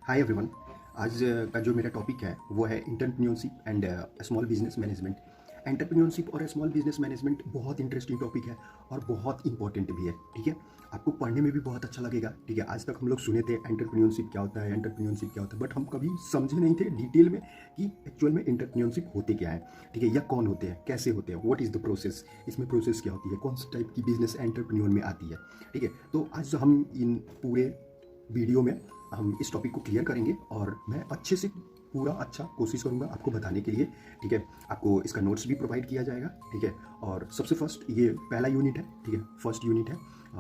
Hi everyone. आज का जो मेरा टॉपिक है वो है entrepreneurship and small business management. Entrepreneurship और स्मॉल बिजनेस मैनेजमेंट बहुत इंटरेस्टिंग टॉपिक है और बहुत इंपॉर्टेंट भी है। ठीक है, आपको पढ़ने में भी बहुत अच्छा लगेगा। ठीक है, आज तक हम लोग सुने थे एंटरप्रेन्योरशिप क्या होता है, एंटरप्रेन्योरशिप क्या होता है, बट हम कभी समझे नहीं थे डिटेल में कि एक्चुअल में एंटरप्रेन्योरशिप होते क्या है। ठीक है, या कौन होते हैं, कैसे होते हैं, व्हाट इज़ द प्रोसेस, इसमें प्रोसेस क्या होती है, कौन सी टाइप की बिजनेस एंटरप्रेन्योर में आती है। ठीक है, तो आज हम इन पूरे वीडियो में हम इस टॉपिक को क्लियर करेंगे और मैं अच्छे से पूरा अच्छा कोशिश करूंगा आपको बताने के लिए। ठीक है, आपको इसका नोट्स भी प्रोवाइड किया जाएगा। ठीक है, और सबसे फर्स्ट ये पहला यूनिट है। ठीक है, फर्स्ट यूनिट है।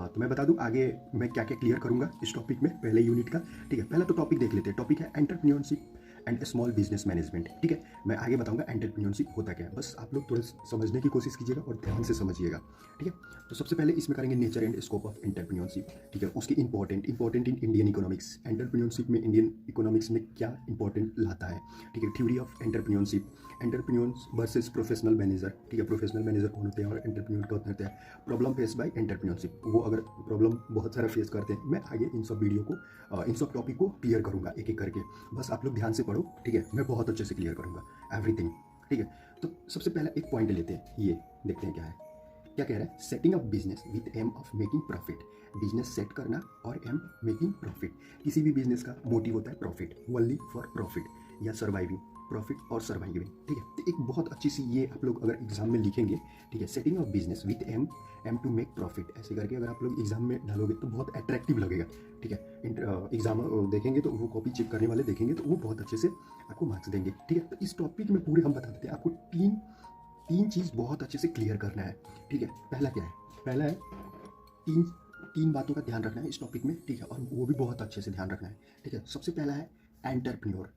तो मैं बता दूं आगे मैं क्या क्या क्लियर करूंगा इस टॉपिक में पहले यूनिट का। ठीक है, पहला तो टॉपिक देख लेते हैं। टॉपिक है entrepreneurship and small business management. ठीक है, मैं आगे बताऊंगा एंटरप्रेन्योरशिप होता क्या है, बस आप लोग थोड़ा समझने की कोशिश कीजिएगा और ध्यान से समझिएगा। ठीक है, तो सबसे पहले इसमें करेंगे nature and scope of entrepreneurship. ठीक है, उसकी important in Indian economics. Entrepreneurship में इंडियन इकोनॉमिक्स में क्या इंपॉर्टेंट लाता है। ठीक है, theory of entrepreneurship, entrepreneurs versus professional manager. ठीक है, प्रोफेशनल मैनेजर कौन होते हैं और एंटरप्रेन्योर कौन होते हैं। प्रॉब्लम फेस बाय एंटरप्रेन्योरशिप, वो अगर प्रॉब्लम बहुत सारा फेस करते हैं, मैं आगे इन सब वीडियो को इन सब टॉपिक को क्लियर करूंगा एक एक करके। बस आप लोग ध्यान से पढ़ो। ठीक है, मैं बहुत अच्छे से क्लियर करूंगा एवरीथिंग। ठीक है, तो सबसे पहला एक पॉइंट लेते हैं, ये देखते हैं क्या है। क्या कह रहा है, setting up business with aim of making profit. Business set करना और एम मेकिंग प्रॉफिट। किसी भी बिजनेस का मोटिव होता है प्रॉफिट, ओनली फॉर प्रॉफिट या सर्वाइविंग, प्रॉफिट और सर्वाइविंग। ठीक है, तो एक बहुत अच्छी सी ये आप लोग अगर एग्जाम में लिखेंगे। ठीक है, setting up business with aim to make profit, ऐसे करके अगर आप लोग एग्जाम में डालोगे तो बहुत अट्रैक्टिव लगेगा। ठीक है, एग्जाम देखेंगे तो वो कॉपी चेक करने वाले देखेंगे तो वो बहुत अच्छे से आपको मार्क्स देंगे। ठीक है, तो इस टॉपिक में पूरे हम बता देते हैं आपको। तीन तीन चीज़ बहुत अच्छे से क्लियर करना है। ठीक है, पहला क्या है, पहला है तीन तीन बातों का ध्यान रखना है इस टॉपिक में। ठीक है, और वो भी बहुत अच्छे से ध्यान रखना है। ठीक है, सबसे पहला है एंटरप्रेन्योर।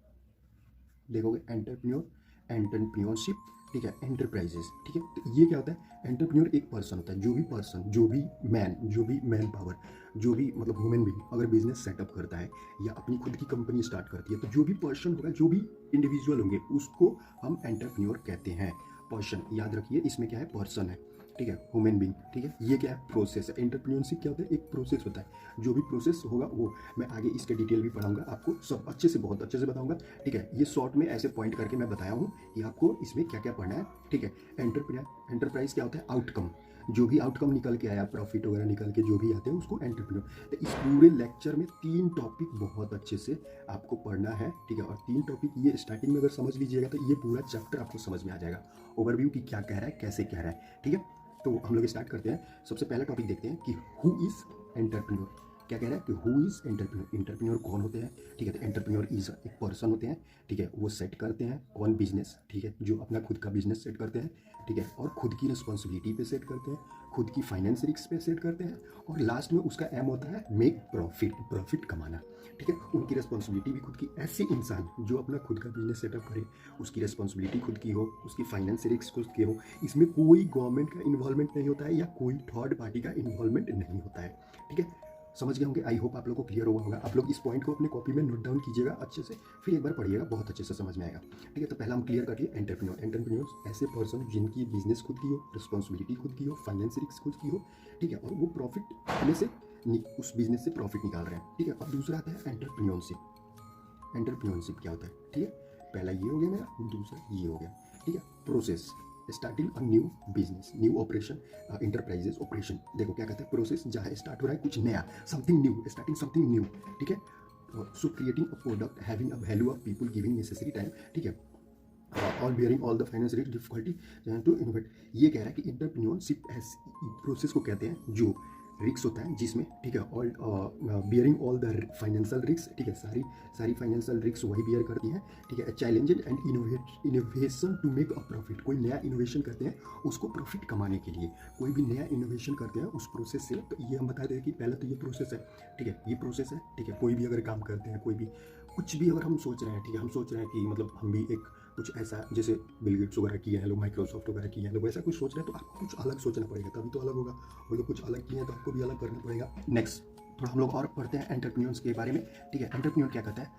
देखोगे एंटरप्रेन्योर, एंटरप्रेन्योरशिप। ठीक है, एंटरप्राइजेस। ठीक है, तो ये क्या होता है, एंटरप्रेन्योर एक पर्सन होता है, जो भी पर्सन, जो भी मैन पावर, जो भी मतलब ह्यूमन बीइंग अगर बिजनेस सेटअप करता है या अपनी खुद की कंपनी स्टार्ट करती है, तो जो भी पर्सन होगा, जो भी इंडिविजुअल होंगे, उसको हम एंटरप्रेन्योर कहते हैं। पर्सन याद रखिए, इसमें क्या है, पर्सन है। ठीक है, ह्यूमन बीइंग। ठीक है, ये क्या है, प्रोसेस है। एंटरप्रेन्योरशिप क्या होता है, एक प्रोसेस होता है। जो भी प्रोसेस होगा वो मैं आगे इसके डिटेल भी पढ़ाऊंगा, आपको सब अच्छे से, बहुत अच्छे से बताऊंगा। ठीक है, ये शॉर्ट में ऐसे पॉइंट करके मैं बताया हूँ कि आपको इसमें क्या क्या पढ़ना है। ठीक है, एंटरप्राइज क्या होता है, आउटकम। जो भी आउटकम निकल के आया, प्रॉफिट वगैरह निकल के जो भी आते हैं उसको एंटरप्रेन्योर। तो इस पूरे लेक्चर में तीन टॉपिक बहुत अच्छे से आपको पढ़ना है। ठीक है, और तीन टॉपिक ये स्टार्टिंग में अगर समझ लीजिएगा तो ये पूरा चैप्टर आपको समझ में आ जाएगा। ओवरव्यू की क्या कह रहा है, कैसे कह रहा है। ठीक है, तो हम लोग स्टार्ट करते हैं। सबसे पहला टॉपिक देखते हैं कि हु इज एंटरप्रेन्योर। क्या कह रहा है कि हु इज एंटरप्रेन्योर, एंटरप्रेन्योर कौन होते हैं। ठीक है, तो एंटरप्रेन्योर इज एक पर्सन होते हैं। ठीक है, वो सेट करते हैं कौन बिजनेस। ठीक है, जो अपना खुद का बिजनेस सेट करते हैं। ठीक है, और खुद की रिस्पॉन्सिबिलिटी पे सेट करते हैं, खुद की फाइनेंस रिस्क पे सेट करते हैं, और लास्ट में उसका एम होता है मेक प्रॉफिट, प्रॉफिट कमाना। ठीक है, उनकी रिस्पॉन्सिबिलिटी भी खुद की। ऐसे इंसान जो अपना खुद का बिजनेस सेटअप करे, उसकी रिस्पॉन्सिबिलिटी खुद की हो, उसकी फाइनेंस रिस्क खुद की हो, इसमें कोई गवर्नमेंट का इन्वॉल्वमेंट नहीं होता है या कोई थर्ड पार्टी का इन्वॉल्वमेंट नहीं होता है। ठीक है, समझ गए होंगे। आई होप आप लोग को क्लियर हुआ होगा। आप लोग इस पॉइंट को अपने कॉपी में नोट डाउन कीजिएगा अच्छे से, फिर एक बार पढ़िएगा, बहुत अच्छे से समझ में आएगा। ठीक है, तो पहला हम क्लियर करिए एंटरप्रेन्योर। एंटरप्रेन्योर ऐसे पर्सन जिनकी बिजनेस खुद की हो, रिस्पॉन्सिबिलिटी खुद की हो, फाइनेंस रिस्क खुद की हो। ठीक है, और वो प्रॉफिट में से उस बिजनेस से प्रॉफिट निकाल रहे हैं। ठीक है, अब दूसरा आता है एंटरप्रेन्योरशिप। एंटरप्रेन्योरशिप क्या होता है, ठीक है, पहला ये हो गया मेरा, दूसरा ये हो गया। ठीक है, process, starting a new business, new operation, enterprises operation. देखो क्या कहते हैं, प्रोसेस जहाँ स्टार्ट हो रहा है कुछ नया, something new, starting something new. ठीक है, so creating a product having a value of people giving necessary time. ठीक है, all bearing all the finance risk difficulty to innovate. ये कह रहा है कि एंटरप्रेन्योरशिप प्रोसेस को कहते हैं जो रिक्स होता है जिसमें, ठीक है, all bearing all the financial risk. ठीक है, सारी सारी फाइनेंशियल रिस्क वही बियर करती है। ठीक है, challenges and innovation to make a profit. कोई नया इनोवेशन करते हैं उसको प्रॉफिट कमाने के लिए, कोई भी नया इनोवेशन करते हैं उस प्रोसेस से। तो ये हम बता दें कि पहला तो ये प्रोसेस है। ठीक है, ये प्रोसेस है। ठीक है, कोई भी अगर काम करते हैं, कोई भी कुछ भी अगर हम सोच रहे हैं, ठीक है, हम सोच रहे हैं कि मतलब हम भी एक कुछ ऐसा, जैसे बिल गेट्स वगैरह किए हैं लोग, माइक्रोसॉफ्ट वगैरह किए हैं लोग, वैसा कुछ सोच रहे हैं तो आपको कुछ अलग सोचना पड़ेगा, तभी तो अलग होगा। वो लोग कुछ अलग किए हैं तो आपको भी अलग करना पड़ेगा। नेक्स्ट थोड़ा हम लोग और पढ़ते हैं एंटरप्रेन्योर्स के बारे में। ठीक है, एंटरप्रेन्योर क्या कहता है,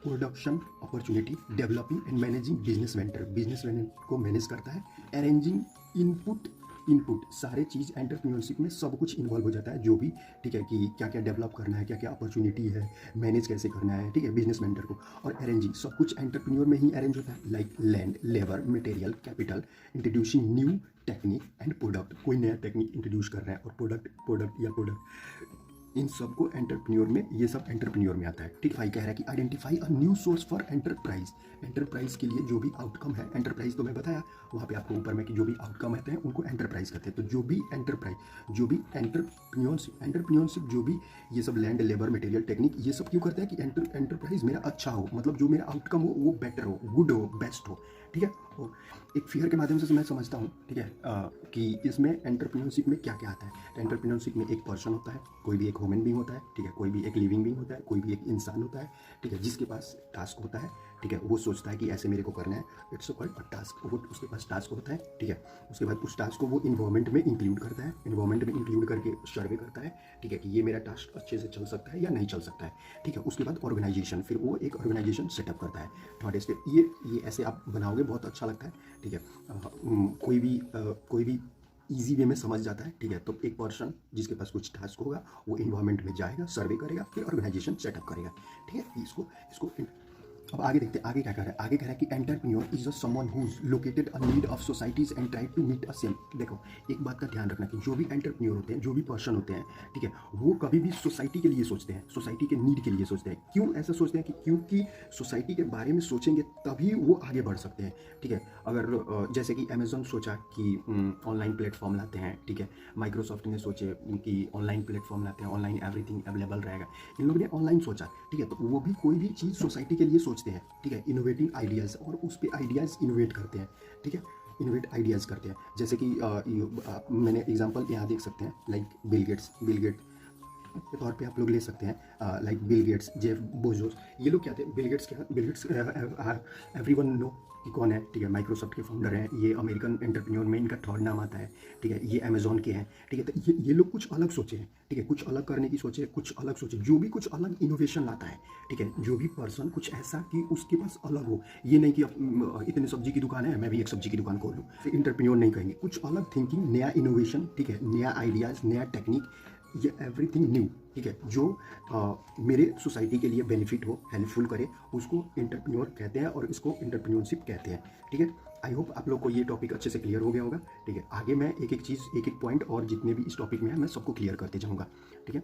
production opportunity, developing and managing business venture. Business venture को मैनेज करता है, अरेंजिंग इनपुट इनपुट, सारे चीज़ एंटरप्रेन्योरशिप में सब कुछ इन्वॉल्व हो जाता है, जो भी, ठीक है, कि क्या क्या डेवलप करना है, क्या क्या अपॉर्चुनिटी है, मैनेज कैसे करना है, ठीक है, बिजनेस मेंटर को। और अरेंजिंग सब कुछ एंटरप्रेन्योर में ही अरेंज होता है, like land, labour, material, capital, introducing new technique and product. कोई नया टेक्निक इंट्रोड्यूस कर रहा है और प्रोडक्ट इन सबको एंटरप्रेन्योर में, ये सब एंटरप्रेन्योर में आता है। ठीक, भाई कह रहा है कि identify a new source for enterprise. Enterprise के लिए जो भी आउटकम है, एंटरप्राइज तो मैं बताया वहाँ पे आपको ऊपर में कि जो भी आउटकम आते हैं उनको एंटरप्राइज कहते हैं। तो जो भी एंटरप्राइज, जो भी एंटरप्रेन्योरशिप जो भी ये सब लैंड, लेबर, मटेरियल, टेक्निक, ये सब क्यों करते हैं कि एंटरप्राइज मेरा अच्छा हो, मतलब जो मेरा आउटकम हो वो बेटर हो, गुड हो, बेस्ट हो। ठीक है, और एक फियर के माध्यम से मैं समझता हूँ, ठीक है, कि इसमें एंटरप्रेन्योरशिप में क्या क्या आता है। तो एंटरप्रेन्योरशिप में एक पर्सन होता है, कोई भी एक ह्यूमन बीइंग होता है, ठीक है, कोई भी एक लिविंग बीइंग होता है, कोई भी एक इंसान होता है, ठीक है, जिसके पास टास्क होता है, ठीक है, वो सोचता है कि ऐसे मेरे को करना है, इट्स कॉल्ड अ टास्क। वो उसके पास टास्क होता है, ठीक है, उसके बाद उस टास्क को वो इन्वायरमेंट में इंक्लूड करता है, इन्वायरमेंट में इंक्लूड करके सर्वे करता है, ठीक है, कि ये मेरा टास्क अच्छे से चल सकता है या नहीं चल सकता है, ठीक है। उसके बाद ऑर्गेनाइजेशन, फिर वो एक ऑर्गेनाइजेशन सेटअप करता है। थर्ड स्टेप ये ऐसे आप बनाओगे, बहुत अच्छा लगता है, ठीक है। कोई भी ईजी वे में समझ जाता है, ठीक है। तो एक पर्सन जिसके पास कुछ टास्क होगा, वो इन्वायरमेंट में जाएगा, सर्वे करेगा, फिर ऑर्गेनाइजेशन सेटअप करेगा, ठीक है। इसको इसको अब आगे देखते हैं, आगे क्या कह रहा है। आगे कह रहा है कि entrepreneur is a someone who is located a need of societies and try to meet a same. देखो, एक बात का ध्यान रखना कि जो भी एंटरप्रेन्योर होते हैं, जो भी पर्सन होते हैं, ठीक है, वो कभी भी सोसाइटी के लिए सोचते हैं, सोसाइटी के नीड के लिए सोचते हैं। क्यों ऐसा सोचते हैं? कि क्योंकि सोसाइटी के बारे में सोचेंगे तभी वो आगे बढ़ सकते हैं, ठीक है। अगर जैसे कि अमेजोन सोचा कि ऑनलाइन प्लेटफॉर्म लाते हैं, ठीक है, माइक्रोसॉफ्ट ने सोचे कि ऑनलाइन प्लेटफॉर्म लाते हैं, ऑनलाइन एवरीथिंग अवेलेबल रहेगा, इन लोगों ने ऑनलाइन सोचा, ठीक है। तो वो भी कोई भी चीज़ सोसाइटी के लिए सोचते हैं, ठीक है, इनोवेटिंग आइडियाज़, और उस पर आइडियाज़ इनोवेट करते हैं, ठीक है, इनोवेट आइडियाज़ करते हैं। जैसे कि मैंने एग्जांपल यहाँ देख सकते हैं, लाइक बिल गेट्स के तौर पे आप लोग ले सकते हैं, लाइक बिल गेट्स, जेफ बोजोस, ये लोग क्या थे? बिल गेट्स एवरीवन नो कि कौन है, ठीक है, माइक्रोसॉफ्ट के फाउंडर हैं, ये अमेरिकन एंटरप्रेन्योर में इनका थर्ड नाम आता है, ठीक है, ये अमेजोन के हैं, ठीक है। तो ये लोग कुछ अलग सोचे हैं, ठीक है, कुछ अलग करने की सोचे, कुछ अलग सोचे, जो भी कुछ अलग इनोवेशन लाता है, ठीक है, जो भी पर्सन कुछ ऐसा कि उसके पास अलग हो। ये नहीं कि इतनी सब्जी की दुकान है, मैं भी एक सब्जी की दुकान खोल लूँ, इंटरप्रेन्योर नहीं कहेंगे। कुछ अलग थिंकिंग, नया इनोवेशन, ठीक है, नया आइडियाज़, नया टेक्निक, ये एवरीथिंग न्यू, ठीक है, जो मेरे सोसाइटी के लिए बेनिफिट हो, हेल्पफुल करे, उसको एंटरप्रेन्योर कहते हैं, और इसको एंटरप्रेन्योरशिप कहते हैं, ठीक है। आई होप आप लोग को ये टॉपिक अच्छे से क्लियर हो गया होगा, ठीक है। आगे मैं एक एक चीज़, एक एक पॉइंट और जितने भी इस टॉपिक में है, मैं सबको क्लियर करते जाऊँगा, ठीक है।